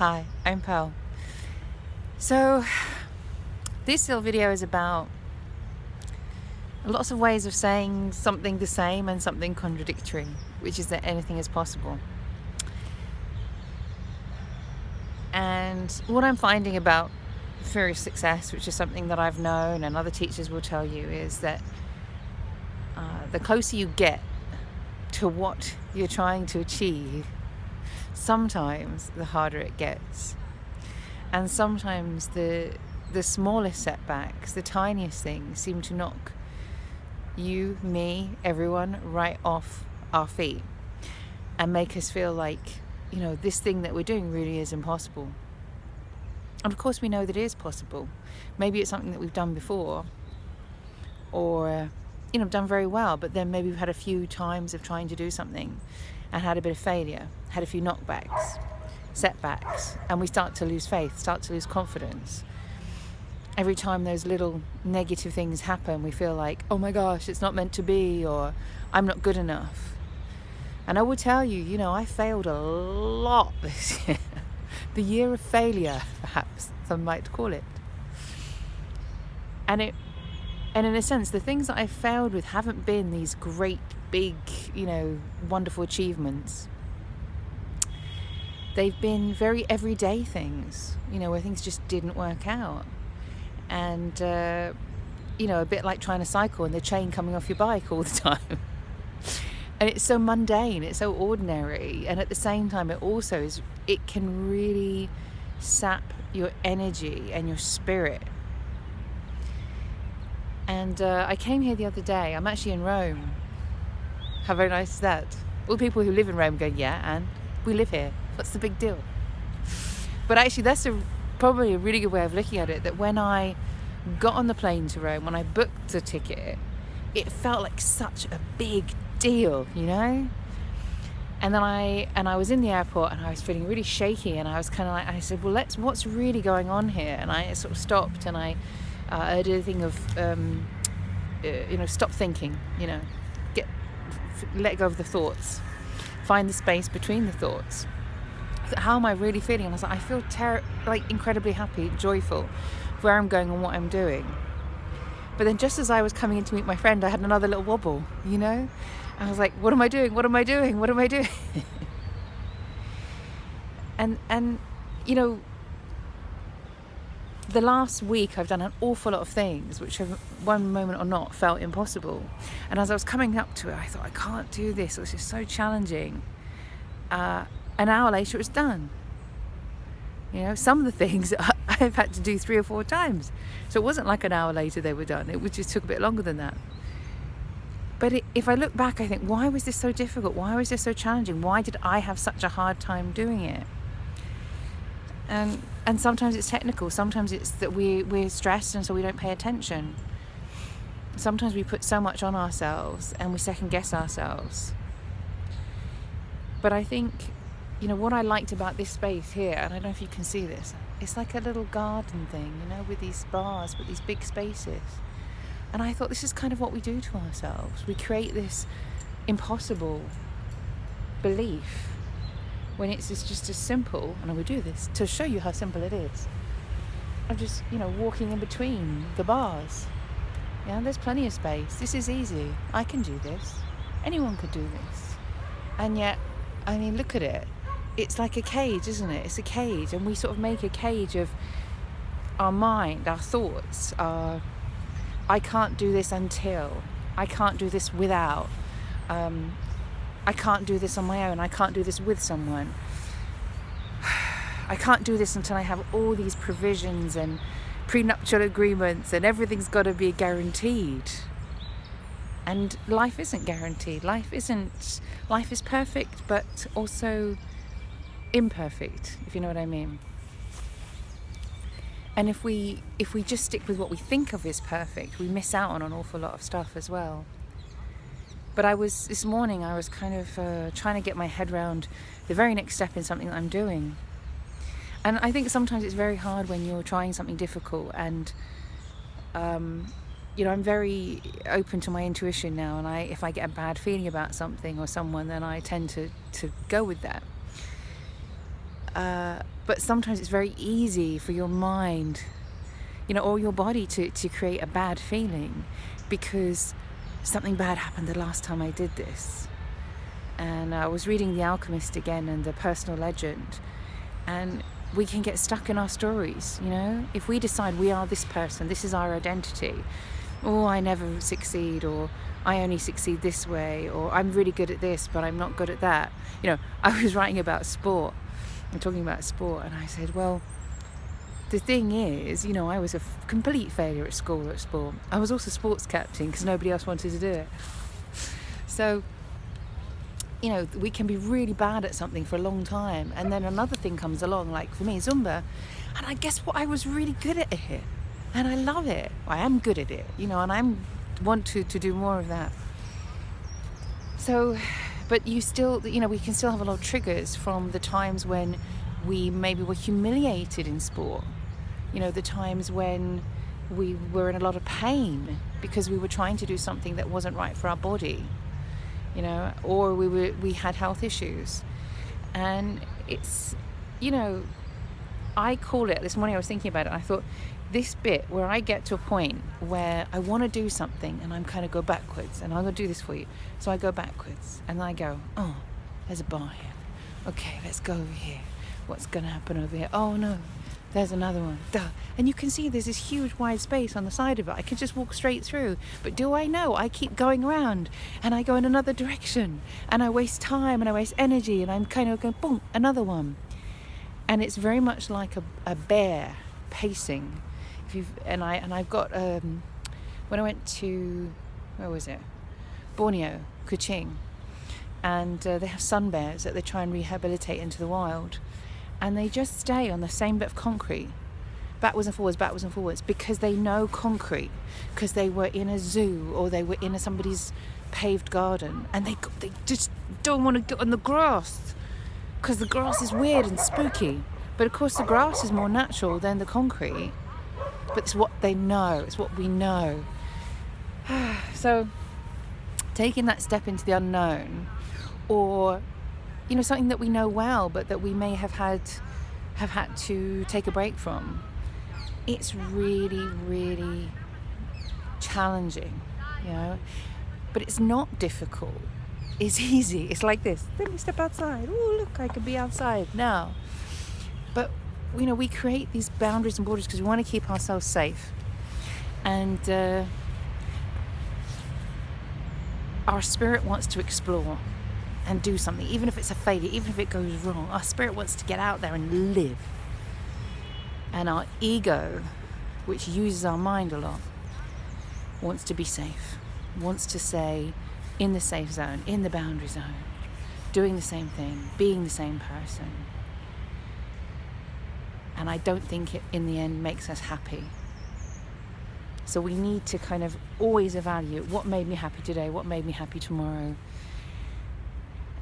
Hi, I'm Pearl. So, this little video is about lots of ways of saying something the same and something contradictory, which is that anything is possible. And what I'm finding about furious success, which is something that I've known and other teachers will tell you, is that the closer you get to what you're trying to achieve, sometimes the harder it gets. And sometimes the smallest setbacks, the tiniest things, seem to knock you, me, everyone right off our feet and make us feel like, this thing that we're doing really is impossible. And of course we know that it is possible. Maybe it's something that we've done before or, done very well, but then maybe we've had a few times of trying to do something and had a bit of failure, had a few knockbacks, setbacks, and we start to lose faith, start to lose confidence. Every time those little negative things happen, we feel like, oh my gosh, it's not meant to be, or I'm not good enough. And I will tell you, I failed a lot this year. The year of failure, perhaps some might call it. And in a sense, the things that I failed with haven't been these great, big, wonderful achievements. They've been very everyday things, where things just didn't work out. And, a bit like trying to cycle and the chain coming off your bike all the time. And it's so mundane, it's so ordinary. And at the same time, it can really sap your energy and your spirit. And I came here the other day. I'm actually in Rome. How very nice is that? All the people who live in Rome go, yeah, and we live here. What's the big deal? But actually, that's probably a really good way of looking at it, that when I got on the plane to Rome, when I booked the ticket, it felt like such a big deal, And then I was in the airport and I was feeling really shaky, and I was kind of like, I said, well, what's really going on here? And I sort of stopped and I did a thing of, stop thinking, let go of the thoughts, find the space between the thoughts. How am I really feeling? And I was like, I feel incredibly happy, joyful, where I'm going and what I'm doing. But then just as I was coming in to meet my friend, I had another little wobble, I was like, what am I doing? What am I doing? What am I doing? and the last week I've done an awful lot of things which have, one moment or not, felt impossible. And as I was coming up to it, I thought, I can't do this. This is so challenging. An hour later, it was done. Some of the things I've had to do 3 or 4 times. So it wasn't like an hour later they were done. It just took a bit longer than that. But if I look back, I think, why was this so difficult? Why was this so challenging? Why did I have such a hard time doing it? And sometimes it's technical. Sometimes it's that we're stressed and so we don't pay attention. Sometimes we put so much on ourselves and we second guess ourselves. But I think, what I liked about this space here, and I don't know if you can see this, it's like a little garden thing, with these bars, with these big spaces. And I thought, this is kind of what we do to ourselves. We create this impossible belief when it's just as simple, and I will do this to show you how simple it is. I'm just, walking in between the bars. There's plenty of space. This is easy. I can do this. Anyone could do this. And yet, look at it. It's like a cage, isn't it? It's a cage, and we sort of make a cage of our mind, our thoughts, I can't do this until, I can't do this without, I can't do this on my own, I can't do this with someone, I can't do this until I have all these provisions and prenuptial agreements and everything's got to be guaranteed. And life isn't guaranteed. Life is perfect, but also imperfect, if you know what I mean. And if we just stick with what we think of as perfect, we miss out on an awful lot of stuff as well. But this morning I was kind of trying to get my head around the very next step in something that I'm doing. And I think sometimes it's very hard when you're trying something difficult, and I'm very open to my intuition now, and if I get a bad feeling about something or someone, then I tend to go with that. But sometimes it's very easy for your mind, or your body to create a bad feeling because something bad happened the last time I did this. And I was reading The Alchemist again and the personal legend, and we can get stuck in our stories, If we decide we are this person, this is our identity, or I never succeed, or I only succeed this way, or I'm really good at this, but I'm not good at that. I was writing about sport and talking about sport, and I said, well, the thing is, I was a complete failure at school at sport. I was also sports captain because nobody else wanted to do it. So, we can be really bad at something for a long time, and then another thing comes along, like for me, Zumba, and I guess what, I was really good at it, and I love it. I am good at it, and I want to do more of that. So, but you still, we can still have a lot of triggers from the times when we maybe were humiliated in sport. The times when we were in a lot of pain because we were trying to do something that wasn't right for our body, or we had health issues. And it's, I call it, this morning I was thinking about it, I thought, this bit where I get to a point where I want to do something and I'm kind of go backwards, and I'm going to do this for you. So I go backwards and then I go, oh, there's a bar here. Okay, let's go over here. What's going to happen over here? Oh no, there's another one. Duh. And you can see there's this huge wide space on the side of it. I can just walk straight through. But do I know? I keep going around and I go in another direction and I waste time and I waste energy, and I'm kind of going, boom, another one. And it's very much like a bear pacing. I've got when I went to, where was it? Borneo, Kuching, and they have sun bears that they try and rehabilitate into the wild, and they just stay on the same bit of concrete, backwards and forwards, because they know concrete, because they were in a zoo or they were in somebody's paved garden, and they just don't want to get on the grass because the grass is weird and spooky. But of course the grass is more natural than the concrete. But it's what they know, it's what we know. So taking that step into the unknown, or something that we know well but that we may have had to take a break from, it's really, really challenging, but it's not difficult. It's easy. It's like this. Let me step outside. Oh, look, I can be outside now. But we create these boundaries and borders because we want to keep ourselves safe. And our spirit wants to explore and do something, even if it's a failure, even if it goes wrong. Our spirit wants to get out there and live. And our ego, which uses our mind a lot, wants to be safe, wants to say, in the safe zone, in the boundary zone, doing the same thing, being the same person. And I don't think it, in the end, makes us happy. So we need to kind of always evaluate what made me happy today, what made me happy tomorrow.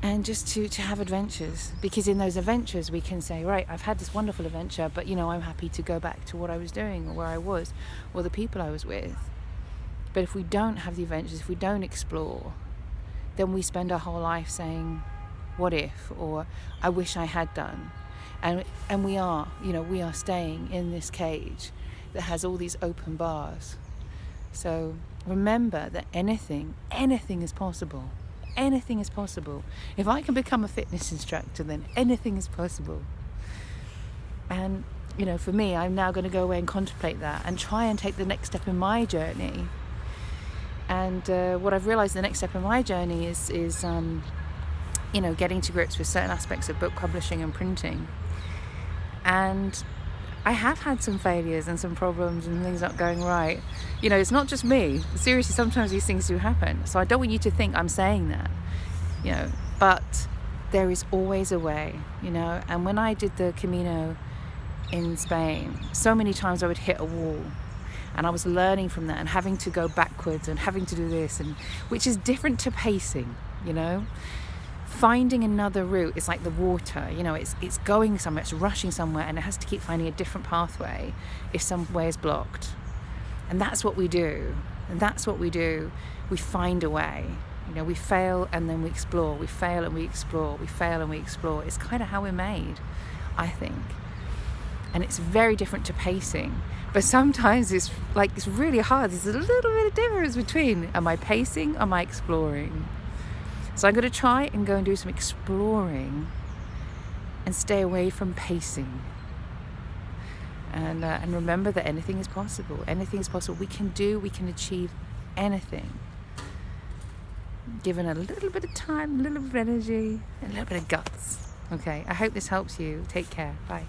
And just to have adventures. Because in those adventures we can say, right, I've had this wonderful adventure, but I'm happy to go back to what I was doing or where I was or the people I was with. But if we don't have the adventures, if we don't explore, then we spend our whole life saying, what if? Or I wish I had done. And we are staying in this cage that has all these open bars. So remember that anything is possible. Anything is possible. If I can become a fitness instructor, then anything is possible. And, for me, I'm now going to go away and contemplate that and try and take the next step in my journey. And what I've realized the next step in my journey is getting to grips with certain aspects of book publishing and printing. And I have had some failures and some problems and things not going right. It's not just me. Seriously, sometimes these things do happen. So I don't want you to think I'm saying that, but there is always a way, And when I did the Camino in Spain, so many times I would hit a wall. And I was learning from that and having to go backwards and having to do this, and which is different to pacing, Finding another route is like the water, it's going somewhere, it's rushing somewhere, and it has to keep finding a different pathway if some way is blocked. And that's what we do. We find a way. We fail and then we explore. We fail and we explore. We fail and we explore. It's kind of how we're made, I think. And it's very different to pacing. But sometimes it's really hard. There's a little bit of difference between, am I pacing, am I exploring? So I'm going to try and go and do some exploring and stay away from pacing. And remember that anything is possible. Anything is possible. We can achieve anything. Given a little bit of time, a little bit of energy, and a little bit of guts. Okay, I hope this helps you. Take care. Bye.